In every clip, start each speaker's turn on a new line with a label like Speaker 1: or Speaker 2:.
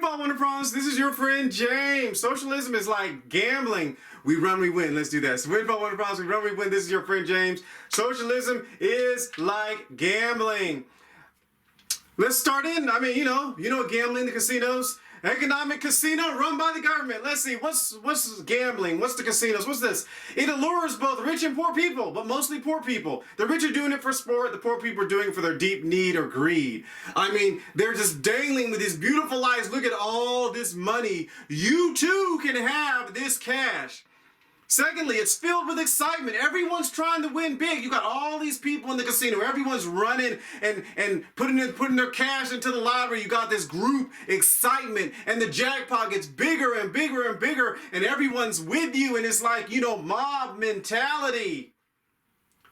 Speaker 1: Football Wonder Prawns, this is your friend James. Socialism is like gambling. We run, we win. Let's do that. So Football Wonder Prawns, we run, we win. This is your friend James. Socialism is like gambling. Let's start in. I mean, you know gambling, the casinos. Economic casino run by the government. Let's see, what's gambling? What's the casinos? What's this? It allures both rich and poor people, but mostly poor people. The rich are doing it for sport, the poor people are doing it for their deep need or greed. I mean, they're just dangling with these beautiful lies. Look at all this money. You too can have this cash. Secondly, it's filled with excitement. Everyone's trying to win big. You got all these people in the casino. Everyone's running and putting their cash into the lottery. You got this group excitement, and the jackpot gets bigger and bigger and bigger, and everyone's with you, and it's like, mob mentality.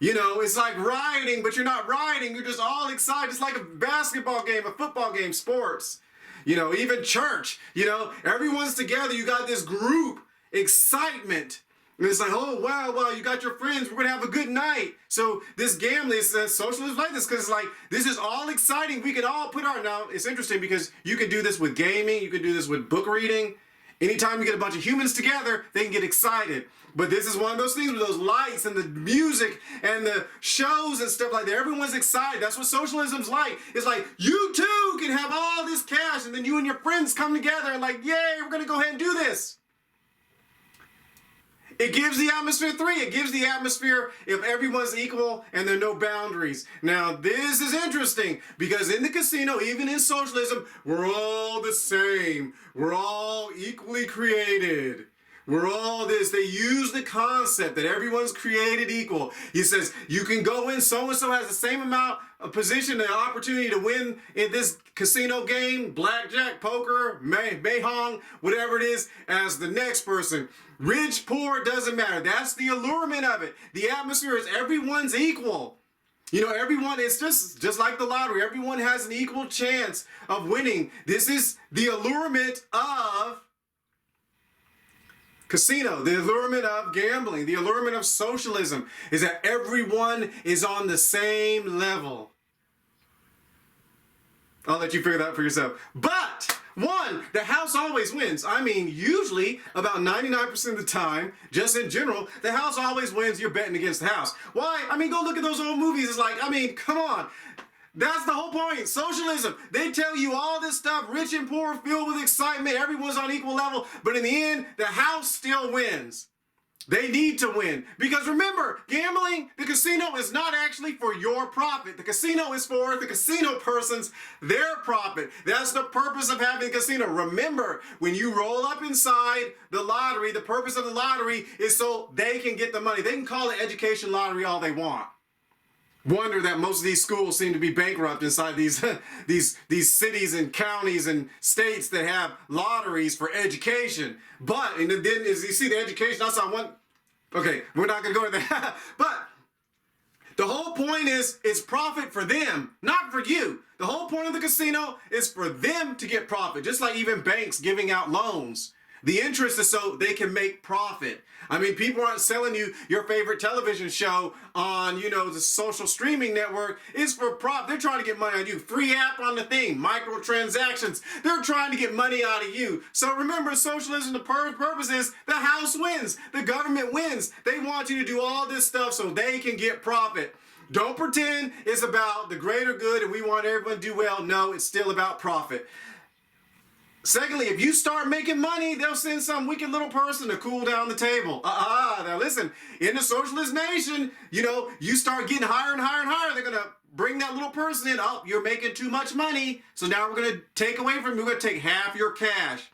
Speaker 1: It's like rioting, but you're not rioting. You're just all excited. It's like a basketball game, a football game, sports. Even church. Everyone's together. You got this group excitement. And it's like, oh, wow, you got your friends. We're going to have a good night. So this gambling, socialism like this, because it's like, this is all exciting. We can all put our, now it's interesting because you can do this with gaming. You can do this with book reading. Anytime you get a bunch of humans together, they can get excited. But this is one of those things with those lights and the music and the shows and stuff like that. Everyone's excited. That's what socialism's like. It's like, you too can have all this cash, and then you and your friends come together and like, yay, we're going to go ahead and do this. It gives the atmosphere three. It gives the atmosphere if everyone's equal and there are no boundaries. Now, this is interesting because in the casino, even in socialism, we're all the same. We're all equally created. We're all this. They use the concept that everyone's created equal. He says, you can go in, so-and-so has the same amount of position and opportunity to win in this casino game, blackjack, poker, mahjong, whatever it is, as the next person. Rich, poor, doesn't matter. That's the allurement of it. The atmosphere is everyone's equal. Everyone, it's just like the lottery. Everyone has an equal chance of winning. This is the allurement of casino, the allurement of gambling, the allurement of socialism is that everyone is on the same level. I'll let you figure that out for yourself. But, one, the house always wins. I mean, usually, about 99% of the time, just in general, the house always wins. You're betting against the house. Why? I mean, go look at those old movies. It's like, come on. That's the whole point. Socialism. They tell you all this stuff, rich and poor, filled with excitement. Everyone's on equal level. But in the end, the house still wins. They need to win. Because remember, gambling, the casino is not actually for your profit. The casino is for the casino person's, their profit. That's the purpose of having a casino. Remember, when you roll up inside the lottery, the purpose of the lottery is so they can get the money. They can call it education lottery all they want. Wonder that most of these schools seem to be bankrupt inside these cities and counties and states that have lotteries for education. But, and then as you see the education, that's not one. Okay, we're not going to go into that. But the whole point is, it's profit for them, not for you. The whole point of the casino is for them to get profit, just like even banks giving out loans. The interest is so they can make profit. I mean, people aren't selling you your favorite television show on, the social streaming network. It's for profit. They're trying to get money out of you. Free app on the thing, microtransactions. They're trying to get money out of you. So remember, socialism, the purpose is the house wins. The government wins. They want you to do all this stuff so they can get profit. Don't pretend it's about the greater good and we want everyone to do well. No, it's still about profit. Secondly, if you start making money, they'll send some wicked little person to cool down the table. Now listen, in the socialist nation, you start getting higher and higher and higher. They're going to bring that little person in. Oh, you're making too much money. So now we're going to take away from you. We're going to take half your cash.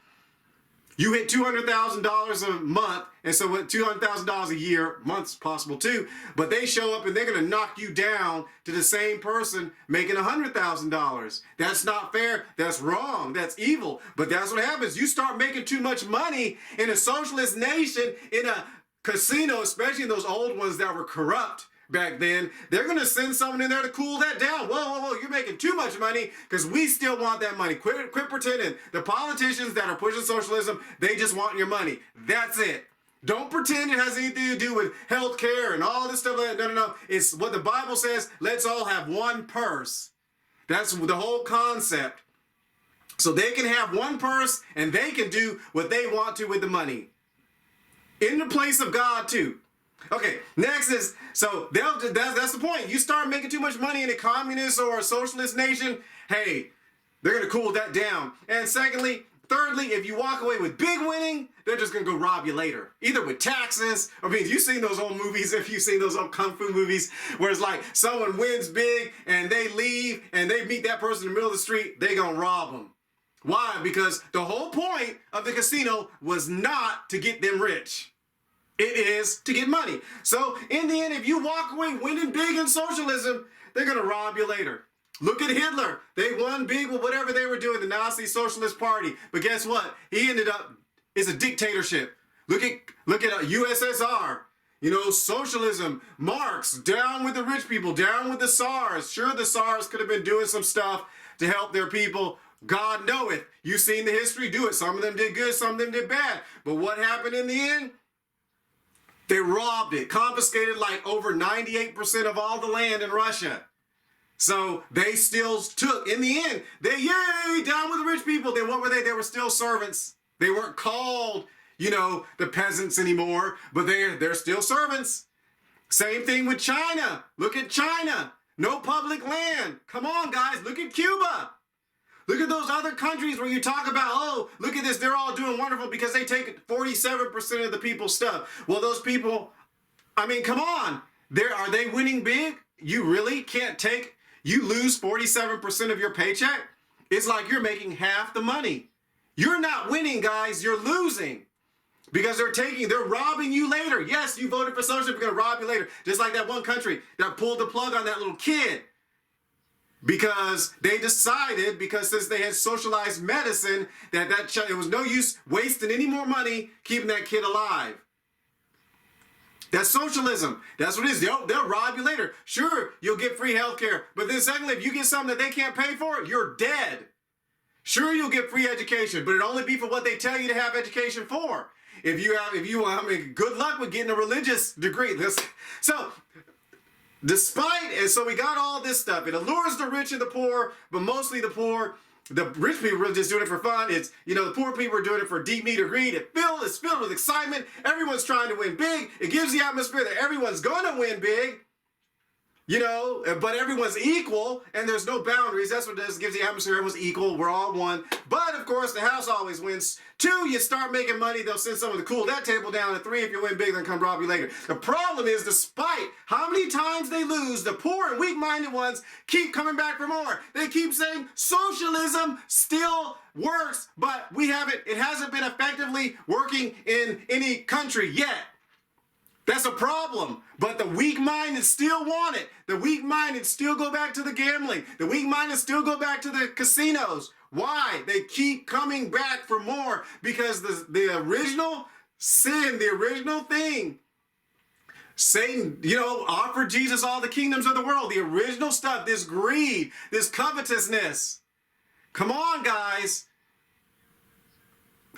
Speaker 1: You hit $200,000 a month, and so with $200,000 a year, month's possible too, but they show up and they're going to knock you down to the same person making $100,000. That's not fair. That's wrong. That's evil. But that's what happens. You start making too much money in a socialist nation, in a casino, especially in those old ones that were corrupt back then, they're going to send someone in there to cool that down. Whoa, you're making too much money because we still want that money. Quit pretending. The politicians that are pushing socialism, they just want your money. That's it. Don't pretend it has anything to do with health care and all this stuff. No. It's what the Bible says. Let's all have one purse. That's the whole concept. So they can have one purse and they can do what they want to with the money. In the place of God too. Okay, next is, so that's the point. You start making too much money in a communist or a socialist nation, hey, they're going to cool that down. And thirdly, if you walk away with big winning, they're just going to go rob you later. Either with taxes, I mean, you've seen those old movies, if you've seen those old kung fu movies, where it's like someone wins big and they leave and they meet that person in the middle of the street, they going to rob them. Why? Because the whole point of the casino was not to get them rich. It is to get money. So in the end, if you walk away winning big in socialism, they're going to rob you later. Look at Hitler. They won big with whatever they were doing, the Nazi Socialist Party. But guess what? He ended up, it's a dictatorship. Look at USSR. You know, socialism, Marx, down with the rich people, down with the Tsars. Sure, the Tsars could have been doing some stuff to help their people. God knoweth. You've seen the history, do it. Some of them did good, some of them did bad. But what happened in the end? They robbed it, confiscated like over 98% of all the land in Russia. So they still took, in the end, yay, down with the rich people. Then what were they? They were still servants. They weren't called, you know, the peasants anymore, but they're still servants. Same thing with China. Look at China. No public land. Come on, guys. Look at Cuba. Look at those other countries where you talk about, oh, look at this, they're all doing wonderful because they take 47% of the people's stuff. Well, those people, I mean, come on. Are they winning big? You really can't you lose 47% of your paycheck? It's like you're making half the money. You're not winning, guys, you're losing. Because they're robbing you later. Yes, you voted for socialism, they're gonna rob you later. Just like that one country that pulled the plug on that little kid. Because they decided, because since they had socialized medicine, that it was no use wasting any more money keeping that kid alive. That's socialism. That's what it is. They'll rob you later. Sure, you'll get free health care. But then secondly, if you get something that they can't pay for, you're dead. Sure, you'll get free education, but it'll only be for what they tell you to have education for. I mean, good luck with getting a religious degree. So we got all this stuff. It allures the rich and the poor, but mostly the poor. The rich people are just doing it for fun. It's, you know, the poor people are doing it for deep need or greed. It's filled with excitement. Everyone's trying to win big. It gives the atmosphere that everyone's going to win big. You know, but everyone's equal and there's no boundaries. That's what it does. It gives the atmosphere everyone's equal. We're all one. But of course, the house always wins. 2, you start making money. They'll send someone to cool that table down. And 3, if you win big, they'll come rob you later. The problem is, despite how many times they lose, the poor and weak-minded ones keep coming back for more. They keep saying socialism still works, but it hasn't been effectively working in any country yet. That's a problem. But the weak-minded still want it. The weak-minded still go back to the gambling. The weak-minded still go back to the casinos. Why? They keep coming back for more because the original sin, the original thing, Satan, you know, offered Jesus all the kingdoms of the world. The original stuff, this greed, this covetousness. Come on, guys.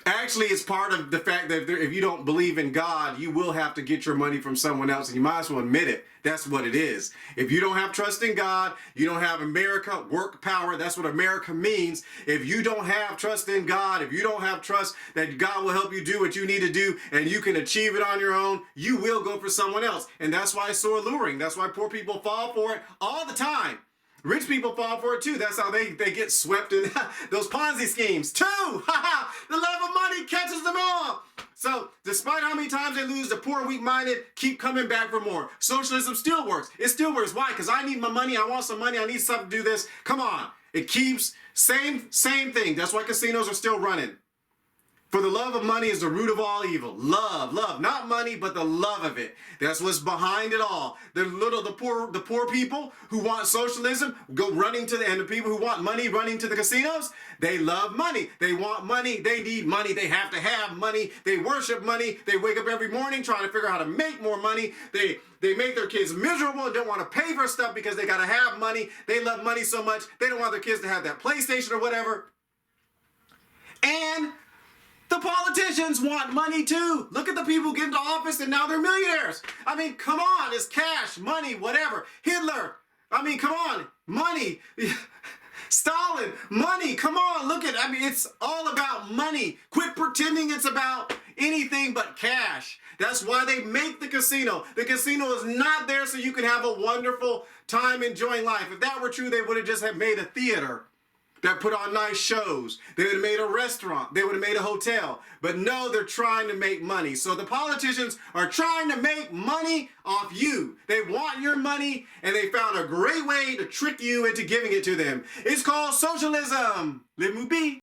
Speaker 1: Actually, it's part of the fact that if you don't believe in God, you will have to get your money from someone else, and you might as well admit it. That's what it is. If you don't have trust in God, you don't have America, work power. That's what America means. If you don't have trust in God, if you don't have trust that God will help you do what you need to do, and you can achieve it on your own, you will go for someone else. And that's why it's so alluring. That's why poor people fall for it all the time. Rich people fall for it too. That's how they get swept in those Ponzi schemes too. The love of money catches them all. So despite how many times they lose, the poor and weak-minded keep coming back for more. Socialism still works. It still works. Why? Because I need my money. I want some money. I need something to do this. Come on. It keeps same thing. That's why casinos are still running. For the love of money is the root of all evil. Love, not money, but the love of it. That's what's behind it all. The poor people who want socialism go running to and the people who want money running to the casinos. They love money. They want money. They need money. They have to have money. They worship money. They wake up every morning trying to figure out how to make more money. They make their kids miserable and don't want to pay for stuff because they got to have money. They love money so much they don't want their kids to have that PlayStation or whatever. And the politicians want money too. Look at the people who get into office and now they're millionaires. I mean, come on, it's cash, money, whatever. Hitler, I mean, come on, money. Stalin, money, come on, look at I mean, it's all about money. Quit pretending it's about anything but cash. That's why they make the casino. The casino is not there so you can have a wonderful time enjoying life. If that were true, they would have just have made a theater that put on nice shows. They would have made a restaurant. They would have made a hotel. But no, they're trying to make money. So the politicians are trying to make money off you. They want your money, and they found a great way to trick you into giving it to them. It's called socialism. Live mu be.